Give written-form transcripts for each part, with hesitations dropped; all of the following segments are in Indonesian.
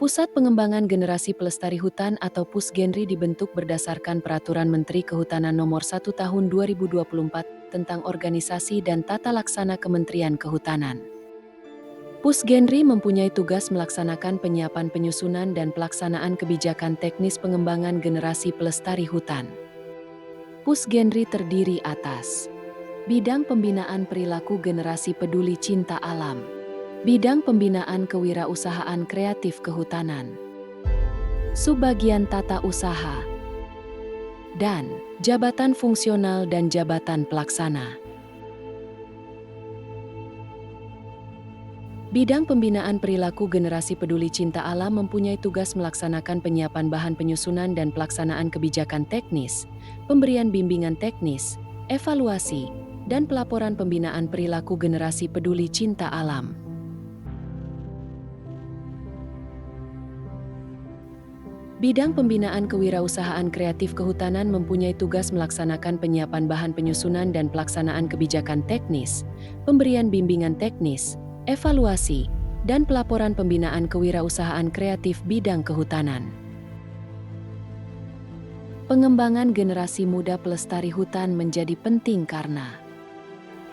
Pusat Pengembangan Generasi Pelestari Hutan atau Pusgenri dibentuk berdasarkan Peraturan Menteri Kehutanan Nomor 1 Tahun 2024 tentang organisasi dan tata laksana Kementerian Kehutanan. Pusgenri mempunyai tugas melaksanakan penyiapan penyusunan dan pelaksanaan kebijakan teknis pengembangan generasi pelestari hutan. Pusgenri terdiri atas Bidang Pembinaan Perilaku Generasi Peduli Cinta Alam, Bidang Pembinaan Kewirausahaan Kreatif Kehutanan, Subbagian Tata Usaha, dan Jabatan Fungsional dan Jabatan Pelaksana. Bidang Pembinaan Perilaku Generasi Peduli Cinta Alam mempunyai tugas melaksanakan penyiapan bahan penyusunan dan pelaksanaan kebijakan teknis, pemberian bimbingan teknis, evaluasi, dan pelaporan pembinaan perilaku generasi peduli cinta alam. Bidang Pembinaan Kewirausahaan Kreatif Kehutanan mempunyai tugas melaksanakan penyiapan bahan penyusunan dan pelaksanaan kebijakan teknis, pemberian bimbingan teknis, evaluasi, dan pelaporan pembinaan kewirausahaan kreatif bidang kehutanan. Pengembangan generasi muda pelestari hutan menjadi penting karena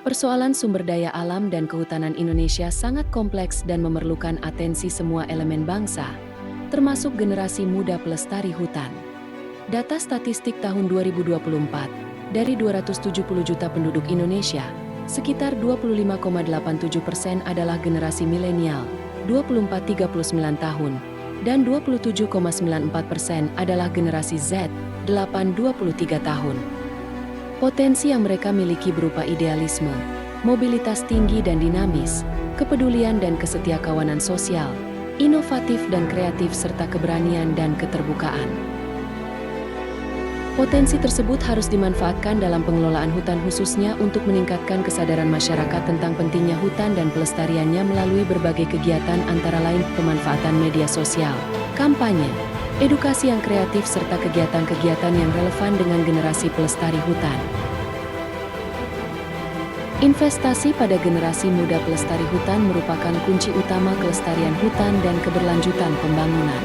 persoalan sumber daya alam dan kehutanan Indonesia sangat kompleks dan memerlukan atensi semua elemen bangsa, termasuk generasi muda pelestari hutan. Data statistik tahun 2024, dari 270 juta penduduk Indonesia, sekitar 25,87% adalah generasi milenial, 24-39 tahun, dan 27,94% adalah generasi Z, 8-23 tahun. Potensi yang mereka miliki berupa idealisme, mobilitas tinggi dan dinamis, kepedulian dan kesetiakawanan sosial, inovatif dan kreatif serta keberanian dan keterbukaan. Potensi tersebut harus dimanfaatkan dalam pengelolaan hutan khususnya untuk meningkatkan kesadaran masyarakat tentang pentingnya hutan dan pelestariannya melalui berbagai kegiatan antara lain pemanfaatan media sosial, kampanye, edukasi yang kreatif serta kegiatan-kegiatan yang relevan dengan generasi pelestari hutan. Investasi pada generasi muda pelestari hutan merupakan kunci utama kelestarian hutan dan keberlanjutan pembangunan.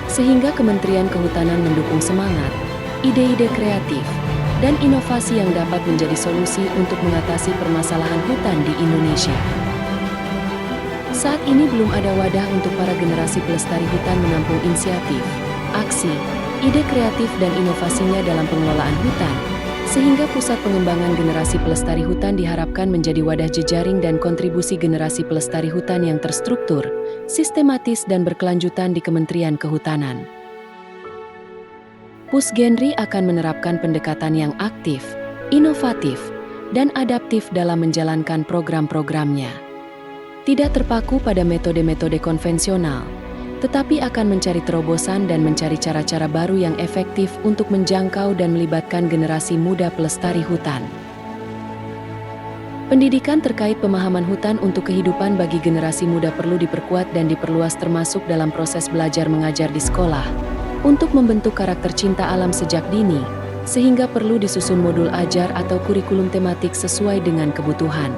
Sehingga Kementerian Kehutanan mendukung semangat, ide-ide kreatif, dan inovasi yang dapat menjadi solusi untuk mengatasi permasalahan hutan di Indonesia. Saat ini belum ada wadah untuk para generasi pelestari hutan menampung inisiatif, aksi, ide kreatif dan inovasinya dalam pengelolaan hutan, sehingga Pusat Pengembangan Generasi Pelestari Hutan diharapkan menjadi wadah jejaring dan kontribusi generasi pelestari hutan yang terstruktur, sistematis dan berkelanjutan di Kementerian Kehutanan. Pusgenri akan menerapkan pendekatan yang aktif, inovatif, dan adaptif dalam menjalankan program-programnya. Tidak terpaku pada metode-metode konvensional, tetapi akan mencari terobosan dan mencari cara-cara baru yang efektif untuk menjangkau dan melibatkan generasi muda pelestari hutan. Pendidikan terkait pemahaman hutan untuk kehidupan bagi generasi muda perlu diperkuat dan diperluas termasuk dalam proses belajar mengajar di sekolah, untuk membentuk karakter cinta alam sejak dini, sehingga perlu disusun modul ajar atau kurikulum tematik sesuai dengan kebutuhan.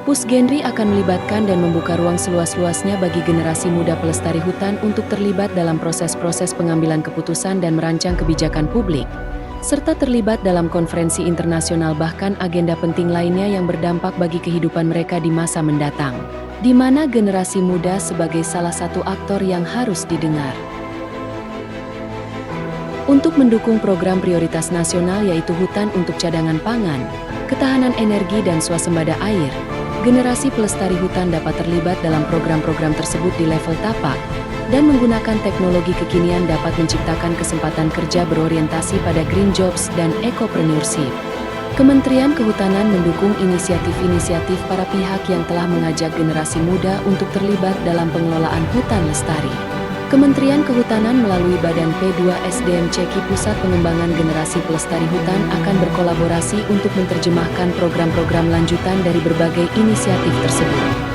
Pusgenri akan melibatkan dan membuka ruang seluas-luasnya bagi generasi muda pelestari hutan untuk terlibat dalam proses-proses pengambilan keputusan dan merancang kebijakan publik, serta terlibat dalam konferensi internasional bahkan agenda penting lainnya yang berdampak bagi kehidupan mereka di masa mendatang, di mana generasi muda sebagai salah satu aktor yang harus didengar. Untuk mendukung program prioritas nasional yaitu hutan untuk cadangan pangan, ketahanan energi dan swasembada air, generasi pelestari hutan dapat terlibat dalam program-program tersebut di level tapak, dan menggunakan teknologi kekinian dapat menciptakan kesempatan kerja berorientasi pada green jobs dan ecopreneurship. Kementerian Kehutanan mendukung inisiatif-inisiatif para pihak yang telah mengajak generasi muda untuk terlibat dalam pengelolaan hutan lestari. Kementerian Kehutanan melalui Badan P2SDM Ceki Pusat Pengembangan Generasi Pelestari Hutan akan berkolaborasi untuk menerjemahkan program-program lanjutan dari berbagai inisiatif tersebut.